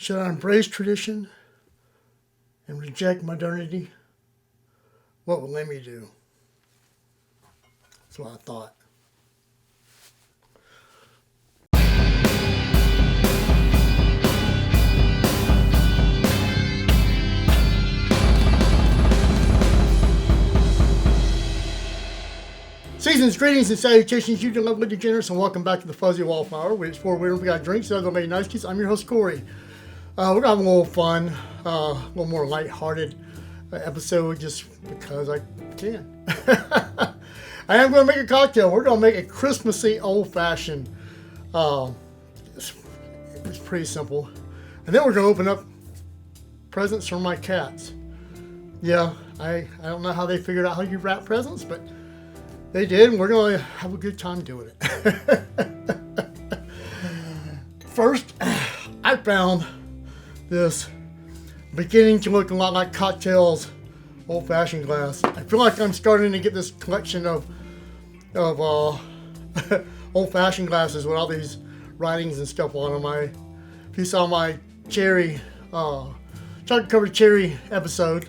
Should I embrace tradition and reject modernity? What will Lemmy do? That's what I thought. Season's greetings and salutations, you lovely degenerates, and welcome back to the Fuzzy Wallflower, where it's for where we got drinks and other made nice kids. I'm your host, Corey. We're gonna have a little fun, a little more lighthearted episode just because I can. I am going to make a cocktail. We're going to make a Christmasy Old Fashioned. It's pretty simple. And then we're going to open up presents for my cats. Yeah, I don't know how they figured out how you wrap presents, but they did, and we're going to have a good time doing it. First, I found this beginning to look a lot like cocktails old-fashioned glass. I feel like I'm starting to get this collection of old-fashioned glasses with all these writings and stuff on them. If you saw my cherry, chocolate-covered cherry episode,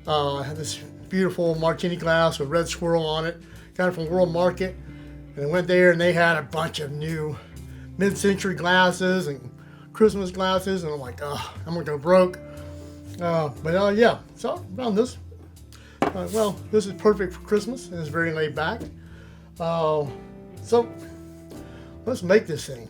I had this beautiful martini glass with red swirl on it. Got it from World Market, and I went there and they had a bunch of new mid-century glasses and Christmas glasses, and I'm like, I'm gonna go broke. Yeah, so I found this. Well, this is perfect for Christmas and it's very laid back. So let's make this thing.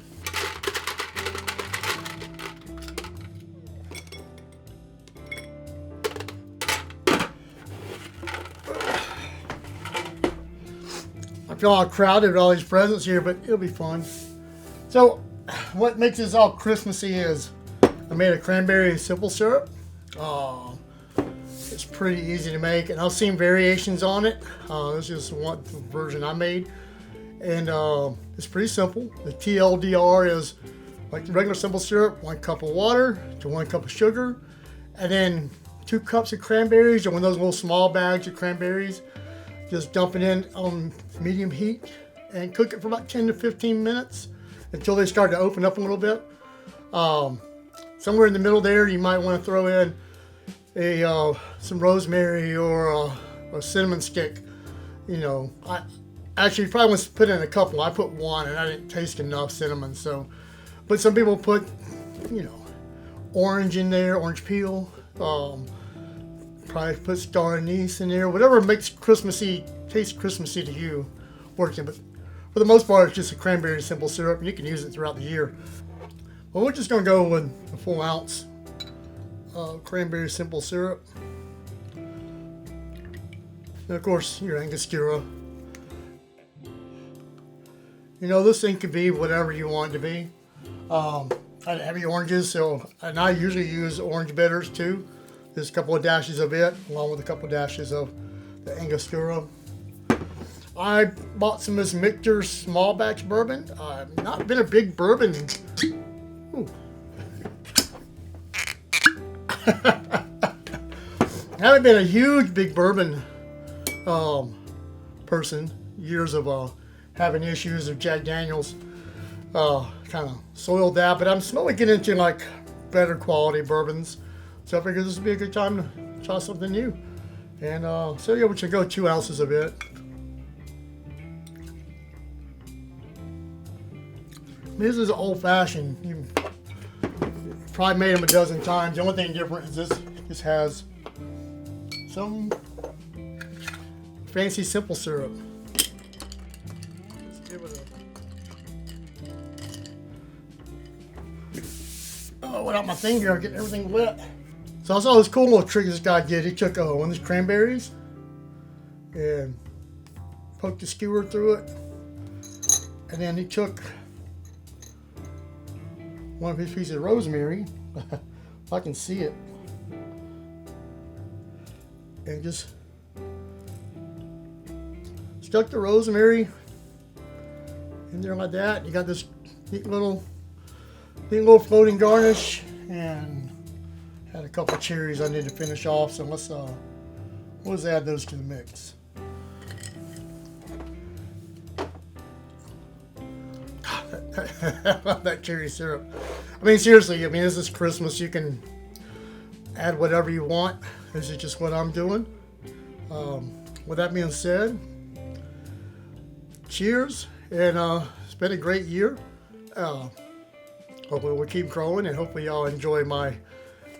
I feel all crowded with all these presents here, but it'll be fun. So, what makes this all Christmassy is I made a cranberry simple syrup. It's pretty easy to make, and I've seen variations on it. This is one version I made, and it's pretty simple. The TLDR is like the regular simple syrup, 1 cup of water to 1 cup of sugar, and then 2 cups of cranberries, or one of those little small bags of cranberries. Just dump it in on medium heat and cook it for about 10 to 15 minutes until they start to open up a little bit. Somewhere in the middle there, you might want to throw in some rosemary or a cinnamon stick. You know, I actually probably want to put in a couple. I put 1 and I didn't taste enough cinnamon. So, but some people put, orange in there, orange peel. Probably put star anise in there. Whatever makes taste Christmassy to you, working. But for the most part, it's just a cranberry simple syrup, and you can use it throughout the year. Well, we're just going to go with a full ounce cranberry simple syrup. And of course, your Angostura. This thing could be whatever you want it to be. I had heavy oranges, and I usually use orange bitters too. There's a couple of dashes of it, along with a couple of dashes of the Angostura. I bought some of this Michter's small batch bourbon. I've not been a big bourbon. I haven't been a huge big bourbon person. Years of having issues of Jack Daniels kind of soiled that, but I'm slowly getting into like better quality bourbons. So I figured this would be a good time to try something new. And we're going to go 2 ounces of it. This is old fashioned. You probably made them a dozen times. The only thing different is this has some fancy simple syrup. Let's give it without my finger, I'm getting everything wet. So I saw this cool little trick this guy did. He took one of these cranberries and poked the skewer through it. And then he took one of his pieces of rosemary, if I can see it, and just stuck the rosemary in there like that. You got this neat little floating garnish, and had a couple of cherries I need to finish off. So let's add those to the mix. That cherry syrup. I mean, seriously, I mean, this is Christmas. You can add whatever you want. This is just what I'm doing. With that being said, cheers, and it's been a great year. Hopefully we'll keep growing, and hopefully y'all enjoy my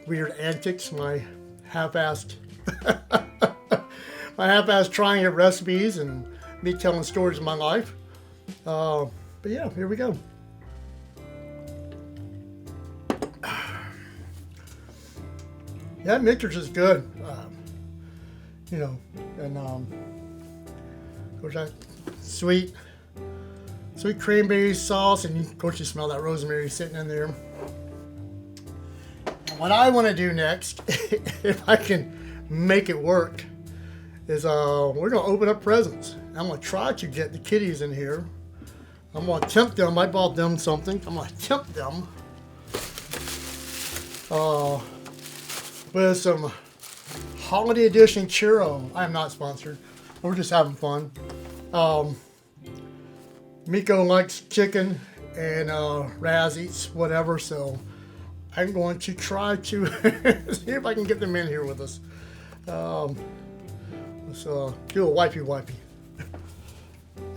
weird antics, my half-assed trying at recipes and me telling stories of my life. But yeah, here we go. Yeah, mixers is good. You know, and of course that sweet cranberry sauce, and of course you smell that rosemary sitting in there. What I want to do next, if I can make it work, is we're going to open up presents. I'm going to try to get the kitties in here. I'm going to tempt them. I bought them something. I'm going to tempt them with some holiday edition churro. I am not sponsored. We're just having fun. Meeko likes chicken, and Raz eats whatever, so I'm going to try to see if I can get them in here with us. Let's do a wipey.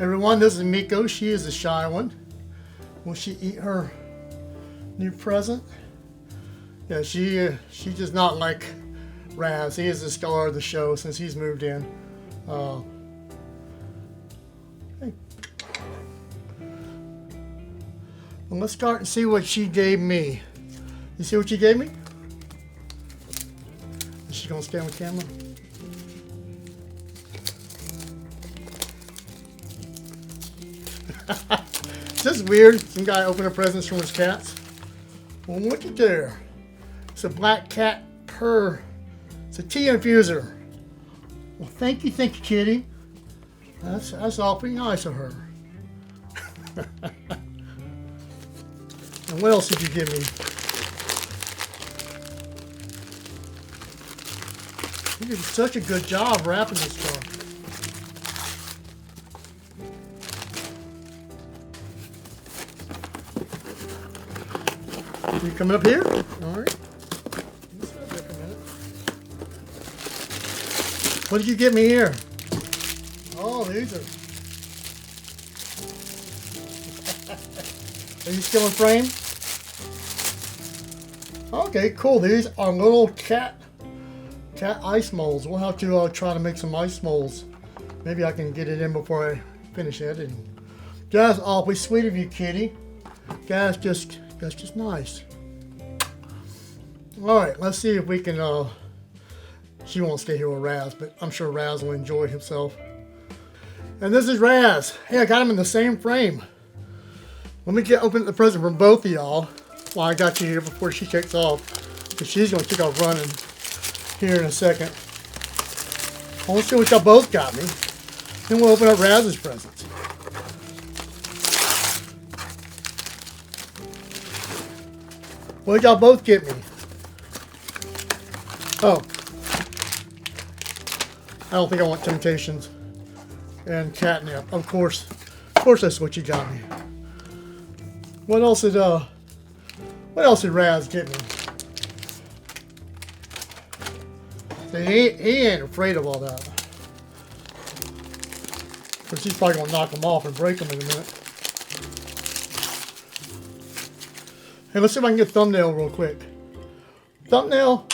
Everyone, this is Meeko. She is the shy one. Will she eat her new present? Yeah, she does not like Raz. He is the star of the show since he's moved in. Hey. Well, let's start and see what she gave me. You see what she gave me? Is she gonna stand with camera? Is this weird? Some guy opening presents from his cats. Well, look at there. It's a black cat purr. It's a tea infuser. Well, thank you, kitty. That's awfully nice of her. And what else did you give me? You did such a good job wrapping this stuff. You coming up here? All right. Let's sit up there for a minute. What did you get me here? Oh, these are. Are you still in frame? Okay, cool. These are little cat ice molds. We'll have to try to make some ice molds. Maybe I can get it in before I finish editing. That's awfully sweet of you, kitty. That's just nice. All right, let's see if we can. She won't stay here with Raz, but I'm sure Raz will enjoy himself. And this is Raz. Hey, I got him in the same frame. Let me open the present from both of y'all while I got you here before she takes off, because she's going to take off running here in a second. I want to see what y'all both got me. Then we'll open up Raz's presents. What did y'all both get me? Oh. I don't think I want Temptations and catnip. Of course that's what you got me. What else did Raz get me? See, he ain't afraid of all that. Because he's probably gonna knock them off and break them in a minute. Hey, let's see if I can get thumbnail real quick. Thumbnail.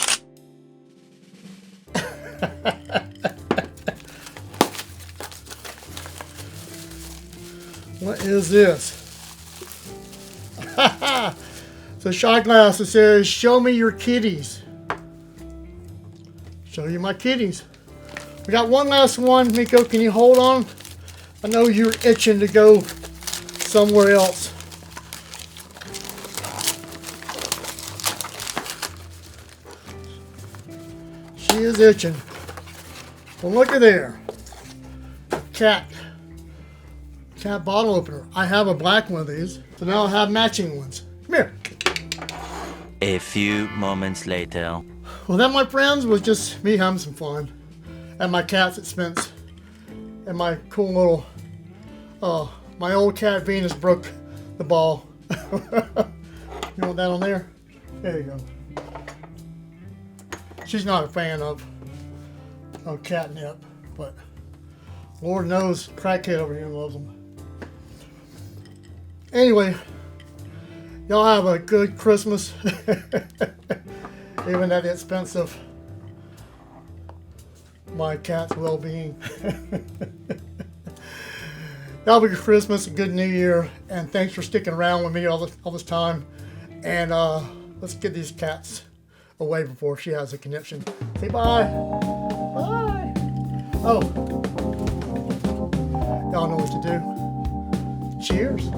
What is this? It's a shot glass that says, "Show me your kitties." Show you my kitties. We got one last one. Meeko, can you hold on? I know you're itching to go somewhere else. She is itching. Well, look at there. Cat bottle opener. I have a black one of these, so now I'll have matching ones. Come here. A few moments later. Well, that, my friends, was just me having some fun at my cat's expense. And my cool little, my old cat Venus broke the ball. You want that on there? There you go. She's not a fan of catnip, but Lord knows, crackhead over here loves them. Anyway, y'all have a good Christmas, even at the expense of my cat's well-being. Y'all have a good Christmas, a good New Year, and thanks for sticking around with me all this time. And let's get these cats away before she has a conniption. Say bye. Bye. Oh, y'all know what to do. Cheers.